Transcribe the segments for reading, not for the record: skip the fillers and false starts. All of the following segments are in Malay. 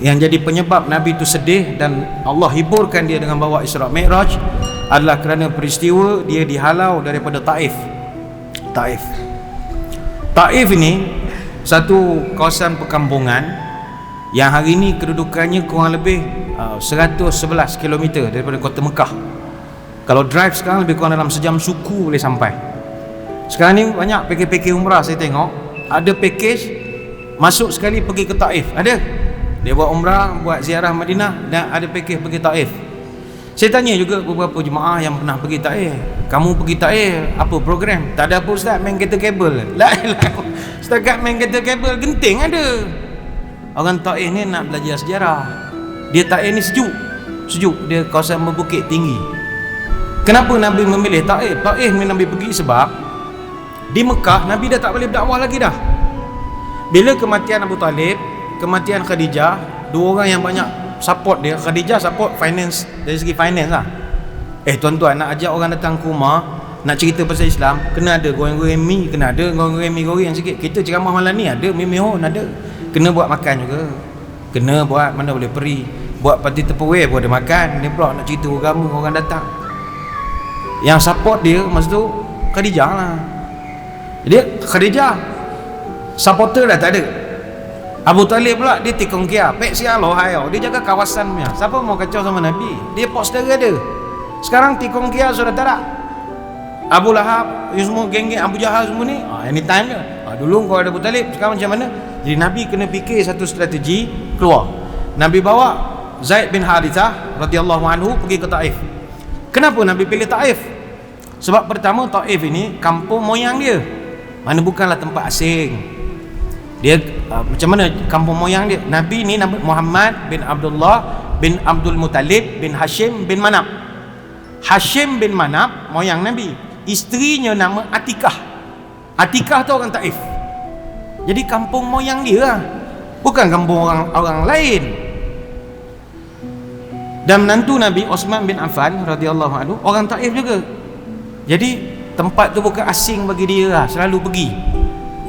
yang jadi penyebab Nabi itu sedih dan Allah hiburkan dia dengan bawa Isra Mi'raj adalah kerana peristiwa dia dihalau daripada Taif. Taif ini satu kawasan perkampungan yang hari ini kedudukannya kurang lebih 111 km daripada kota Mekah. Kalau drive sekarang lebih kurang dalam sejam suku boleh sampai. Sekarang ni banyak pakej-pakej umrah saya tengok, ada pakej masuk sekali pergi ke Taif, ada. Dia buat umrah, buat ziarah Madinah dan ada pakej pergi Taif. Saya tanya juga beberapa jemaah yang pernah pergi Taif, kamu pergi Taif apa program? Tak ada apa ustaz, main kereta kabel. La ilaha. Setakat main kereta kabel genting ada. Orang Taif ni nak belajar sejarah. Dia Taif ni sejuk, dia kawasan berbukit tinggi. Kenapa Nabi memilih Taif? Taif ni Nabi pergi sebab di Mekah Nabi dah tak boleh berdakwah lagi dah. Bila kematian Abu Talib, kematian Khadijah, dua orang yang banyak support dia. Khadijah support finance, dari segi finance lah. Tuan-tuan nak ajak orang datang ke rumah nak cerita pasal Islam, kena ada goreng-goreng mi, kena ada goreng-goreng mi goreng sikit. Kita ceramah malam ni ada mi mihun, ada. Kena buat makan juga, kena buat, mana boleh peri, buat parti Tupperware pun ada makan. Ni pula nak cerita agama, orang datang. Yang support dia masa tu Khadijah lah. Jadi Khadijah supporter dah tak ada. Abu Talib pula dia tikung kia, pek sial loh hayo, dia jaga kawasannya. Siapa mau kacau sama Nabi? Dia pok saudara ada. Sekarang tikung kia sudah tak ada. Abu Lahab, semua geng-geng Abu Jahal semua ni, anytime je. Dulu kau ada Abu Talib, sekarang macam mana? Jadi Nabi kena fikir satu strategi keluar. Nabi bawa Zaid bin Harithah radhiyallahu anhu pergi ke Taif. Kenapa Nabi pilih Taif? Sebab pertama Taif ini kampung moyang dia, mana bukanlah tempat asing. Dia macam mana kampung moyang dia? Nabi ni nama Muhammad bin Abdullah bin Abdul Muttalib bin Hashim bin Manab. Hashim bin Manab moyang Nabi. Isterinya nama Atikah. Atikah tu orang Taif. Jadi kampung moyang dia lah, bukan kampung orang lain. Dan menantu Nabi Osman bin Affan radhiyallahu anhu orang Taif juga. Jadi tempat tu bukan asing bagi dia lah, selalu pergi.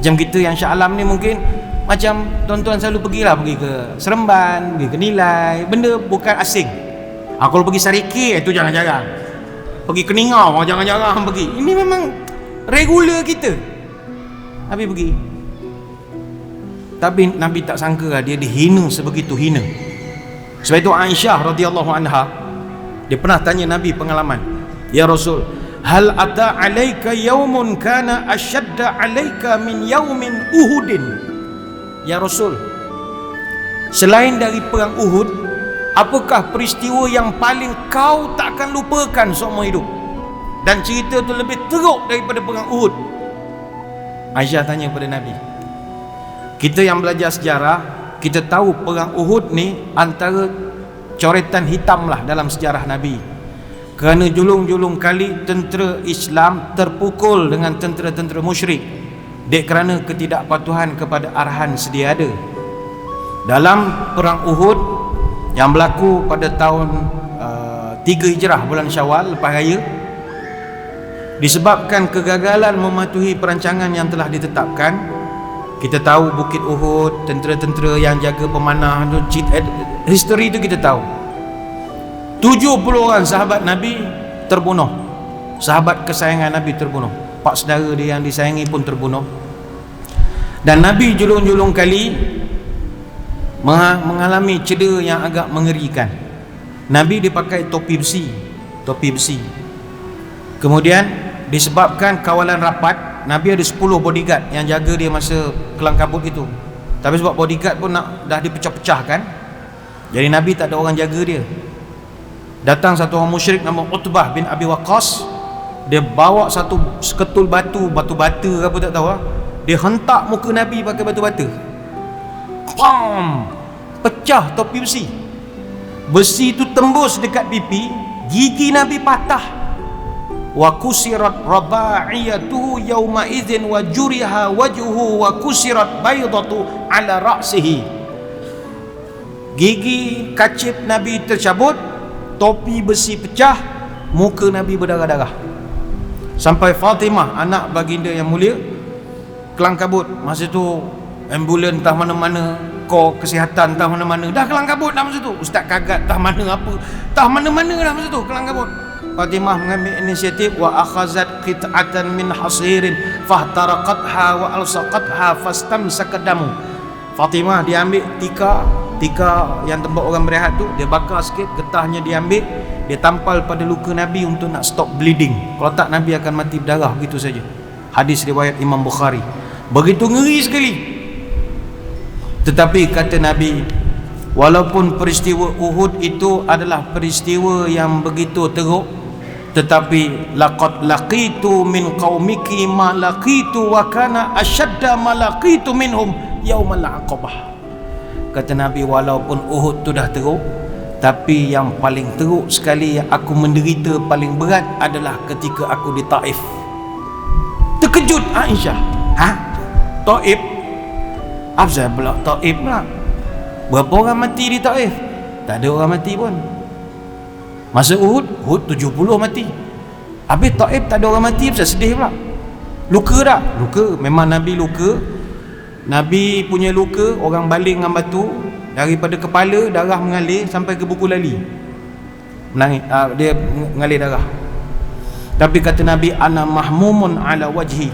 Macam kita yang Shah Alam ni mungkin macam tuan-tuan selalu pergilah, pergi ke Seremban, pergi ke Nilai, benda bukan asing. Kalau pergi Sariki itu jangan-jangan. Pergi ke Ningau jangan-jangan pergi. Ini memang regular kita. Nabi pergi. Tapi Nabi tak sangka lah dia dihina sebegitu hina. Sebab itu Aisyah radhiyallahu anha dia pernah tanya Nabi pengalaman. Ya Rasul, hal ata alaika yaumun kana ashadda alaika min yaumin Uhudin. Ya Rasul, selain dari perang Uhud, apakah peristiwa yang paling kau takkan lupakan seumur hidup? Dan cerita tu lebih teruk daripada perang Uhud. Aisyah tanya kepada Nabi. Kita yang belajar sejarah, kita tahu perang Uhud ni antara coretan hitam lah dalam sejarah Nabi. Kerana julung-julung kali tentera Islam terpukul dengan tentera-tentera musyrik, dek kerana ketidakpatuhan kepada arahan sedia ada. Dalam perang Uhud yang berlaku pada tahun 3 Hijrah bulan Syawal lepas raya, disebabkan kegagalan mematuhi perancangan yang telah ditetapkan. Kita tahu Bukit Uhud, tentera-tentera yang jaga pemanah, history itu kita tahu. 70 orang sahabat Nabi terbunuh. Sahabat kesayangan Nabi terbunuh. Pak saudara dia yang disayangi pun terbunuh. Dan Nabi julung-julung kali mengalami cedera yang agak mengerikan. Nabi dipakai topi besi. Kemudian disebabkan kawalan rapat, Nabi ada 10 bodyguard yang jaga dia masa kelang kabut itu. Tapi sebab bodyguard pun dah dipecah-pecahkan, jadi Nabi tak ada orang jaga dia. Datang satu orang musyrik nama Utbah bin Abi Waqqas. Dia bawa satu seketul batu bata apa tak tahu lah. Dia hentak muka Nabi pakai batu bata. Pam! Pecah topi besi. Besi itu tembus dekat pipi, gigi Nabi patah. Wa kusirat raba'iyatuhu yawma idzin wa juriha wajhuhu wa kusirat baydatu ala ra'sihi. Gigi kacip Nabi tercabut, topi besi pecah, muka Nabi berdarah-darah. Sampai Fatimah anak baginda yang mulia kelang kabut. Masa tu ambulan entah mana-mana pokok kesihatan tah mana-mana, dah kelang kabut dah masa tu. Ustaz kagat tah mana apa, tah mana-mana dah masa tu kelang kabut. Fatimah mengambil inisiatif, wa akhazat qit'atan min hasirin fahtaraqatha wa alsaqatha fastamsaka damu. Fatimah dia ambil tika yang tempat orang berehat tu, dia bakar sikit, getahnya dia ambil, dia tampal pada luka Nabi untuk nak stop bleeding. Kalau tak Nabi akan mati berdarah begitu saja. Hadis riwayat Imam Bukhari. Begitu ngeri sekali. Tetapi kata Nabi, walaupun peristiwa Uhud itu adalah peristiwa yang begitu teruk, tetapi laqad laqitu min qaumiki ma laqitu wa kana ashadda ma laqitu minhum yaumal aqabah. Kata Nabi, walaupun Uhud tu dah teruk, tapi yang paling teruk sekali yang aku menderita paling berat adalah ketika aku di Taif. Terkejut Aisyah. Taif? Apa pula Taif pula? Berapa orang mati di Taif? Tak ada orang mati pun. Masa Uhud 70 mati. Habis Taif tak ada orang mati, pasal sedih pula. Luka tak? Luka. Memang Nabi luka. Nabi punya luka, orang baling dengan batu, daripada kepala darah mengalir sampai ke buku lali. Menangis, dia mengalir darah. Tapi kata Nabi, ana mahmumun ala wajhi.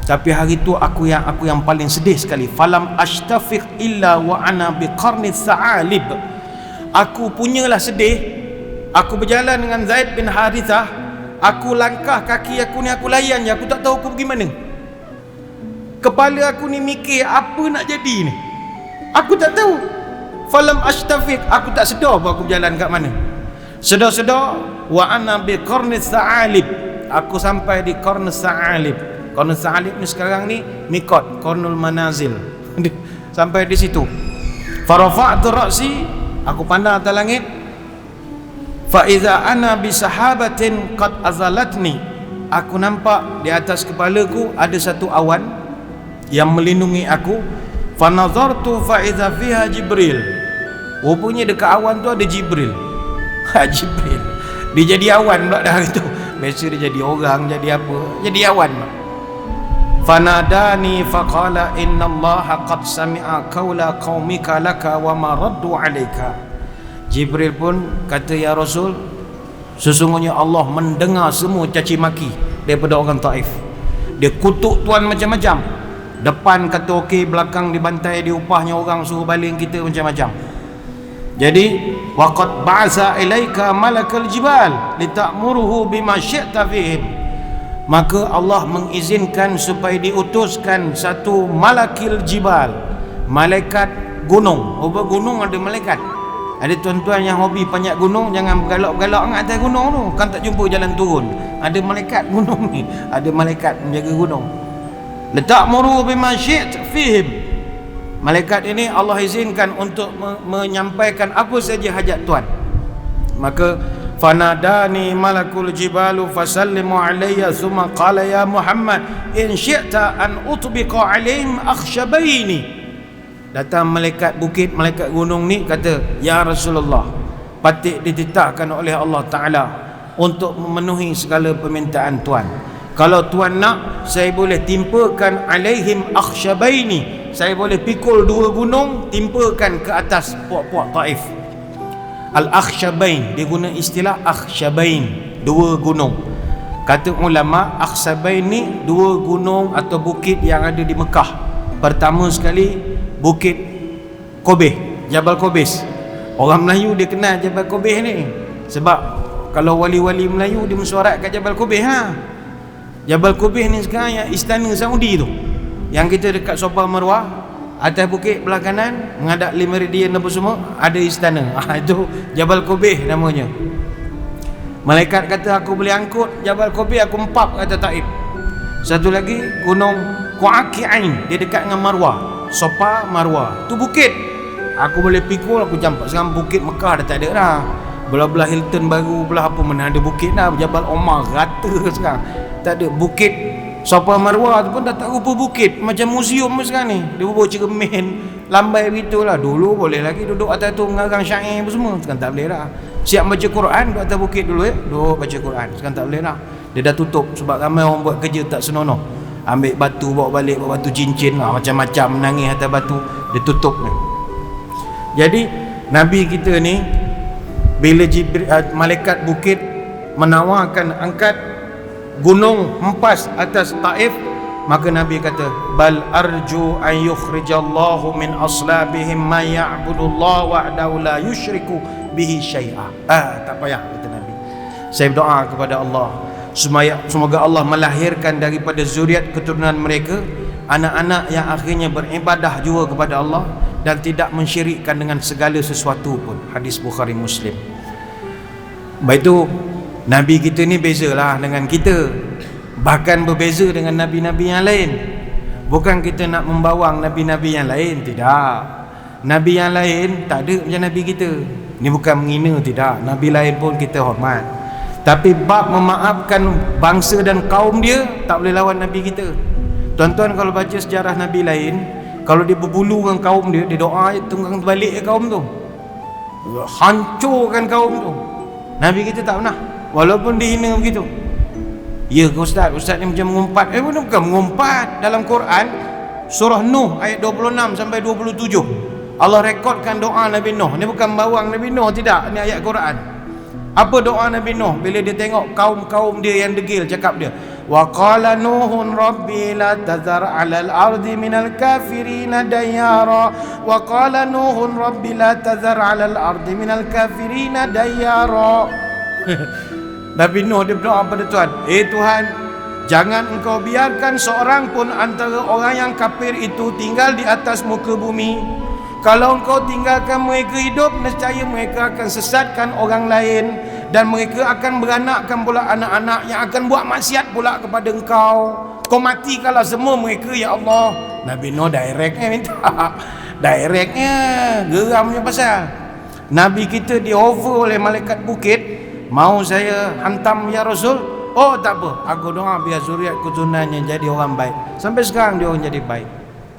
Tapi hari tu aku yang paling sedih sekali. Falam ashtafiq illa wa ana biqarni sa'alib. Aku punyalah sedih. Aku berjalan dengan Zaid bin Harithah, aku langkah kaki aku ni, aku layan je, aku tak tahu aku pergi mana. Kepala aku ni mikir apa nak jadi ni, aku tak tahu. Falam ashtafiq, aku tak sedar pun aku berjalan kat mana. Sedar-sedar, wa ana bi qarni sa'alib, aku sampai di qarni sa'alib. Qarni sa'alib ni sekarang ni mikot, qarnul manazil. Sampai di situ. Farafa'tu ra'si, aku pandang atas langit. Fa iza ana bi sahabatin qad azalatni, aku nampak di atas kepalaku ada satu awan yang melindungi aku. Fa nazartu fa iza fiha Jibril, rupanya dekat awan tu ada Jibril. Jibril dia jadi awan pula dah hari tu. Biasa dia jadi orang, jadi apa, jadi awan. Fanadani faqala innallaha qad sami'a qawla qaumika laka wa ma raddu alayka. Jibril pun kata, ya Rasul, sesungguhnya Allah mendengar semua caci maki daripada orang Taif. Dia kutuk tuan macam-macam. Depan kata okey, belakang dibantai, diupahnya orang, suruh baling kita macam-macam. Jadi waqad ba'asa ilaika malakal jibal lita'muruhu bima syi'ta fihim. Maka Allah mengizinkan supaya diutuskan satu malakil jibal, malaikat gunung. Over gunung ada malaikat. Ada tuan-tuan yang hobi panjat gunung, jangan bergalak-galak kat atas gunung tu, kan tak jumpa jalan turun. Ada malaikat gunung ni, ada malaikat menjaga gunung. Lita'muru bima syi'ta fihim. Malaikat ini Allah izinkan untuk menyampaikan apa saja hajat tuan. Maka fanadani malakul jibalu fasallimu alayya thumma qala ya Muhammad in syi'ta an utbiqa alaihim akhshabaini. Datang malaikat bukit, malaikat gunung ni, kata, ya Rasulullah, patut ditetapkan oleh Allah Ta'ala untuk memenuhi segala permintaan tuan. Kalau tuan nak, saya boleh timpakan alaihim akhshabaini, saya boleh pikul dua gunung, timpakan ke atas puak-puak Taif. Al-akhshabain, dia guna istilah akhshabain, dua gunung. Kata ulama, akhshabain ni dua gunung atau bukit yang ada di Mekah. Pertama sekali Bukit Kobeh, Jabal Kobes. Orang Melayu dia kenal Jabal Kobeh ni, sebab kalau wali-wali Melayu dia mensuarat kat Jabal Kobeh. Jabal Kobeh ni sekarang yang istana Saudi tu, yang kita dekat Safa Marwah, atas bukit belah kanan menghadap 5 meridian apa semua, ada istana. Itu Jabal Kobeh namanya. Malaikat kata, aku boleh angkut Jabal Kobeh, aku empap kata Taif. Satu lagi Gunung Qu'aqi'ain, dia dekat dengan Marwah, Safa Marwah tu bukit. Aku boleh pikul, aku campak. Sekarang bukit Mekah dah tak ada dah. Belah-belah Hilton baru, belah apa mana ada bukit dah. Jabal Omar rata sekarang, tak ada. Bukit Safa Marwah tu pun dah tak rupa bukit, macam museum sekarang ni. Dia buat cermin lambai begitulah. Dulu boleh lagi duduk atas tu mengarang syair apa semua. Sekarang tak boleh dah. Siap baca Quran duduk atas bukit dulu, duduk baca Quran. Sekarang tak boleh dah. Dia dah tutup sebab ramai orang buat kerja tak senonoh. Ambil batu bawa balik, bawa batu cincin lah, macam-macam, menangis atas batu, dia tutup ni. Jadi Nabi kita ni bila malaikat bukit menawarkan angkat gunung hempas atas Taif, maka Nabi kata, bal arju an yukhrijallahu min aslabihim man ya'budullah wahdahu la yusyriku bihi syai'a. Tak payah, kata Nabi. Saya berdoa kepada Allah, semoga Allah melahirkan daripada zuriat keturunan mereka anak-anak yang akhirnya beribadah juga kepada Allah dan tidak mensyirikkan dengan segala sesuatu pun. Hadis Bukhari Muslim. Baik itu, Nabi kita ni bezalah dengan kita, bahkan berbeza dengan Nabi-Nabi yang lain. Bukan kita nak membawang Nabi-Nabi yang lain, tidak. Nabi yang lain tak ada macam Nabi kita. Ini bukan menghina, tidak. Nabi lain pun kita hormat, tapi bab memaafkan bangsa dan kaum dia, tak boleh lawan Nabi kita. Tuan-tuan kalau baca sejarah Nabi lain, kalau dia berbulu dengan kaum dia, dia doa tunggang balik kaum tu, hancurkan kaum tu. Nabi kita tak pernah, walaupun dihina begitu. Ya ke Ustaz? Ustaz ni macam mengumpat. Bukan mengumpat. Dalam Quran surah Nuh ayat 26 sampai 27, Allah rekodkan doa Nabi Nuh. Ni bukan bawang Nabi Nuh, tidak. Ni ayat Quran. Apa doa Nabi Nuh bila dia tengok kaum-kaum dia yang degil? Cakap dia, wa qala nuhun rabbi la tazar 'alal ardi minal kafirina dayara. Wa qala nuhun rabbi la tazar 'alal ardi minal kafirina dayara. Nabi Nuh dia berdoa pada Tuhan, Tuhan, jangan engkau biarkan seorang pun antara orang yang kafir itu tinggal di atas muka bumi. Kalau engkau tinggalkan mereka hidup, nescaya mereka akan sesatkan orang lain, dan mereka akan beranakkan pula anak-anak yang akan buat maksiat pula kepada engkau. Kau matikanlah semua mereka, ya Allah. Nabi Nuh directnya minta, directnya geramnya pasal Nabi kita di over oleh malaikat bukit. Mau saya hantam ya Rasul? Oh tak apa, aku doa biar zuriat keturunannya jadi orang baik. Sampai sekarang dia orang jadi baik.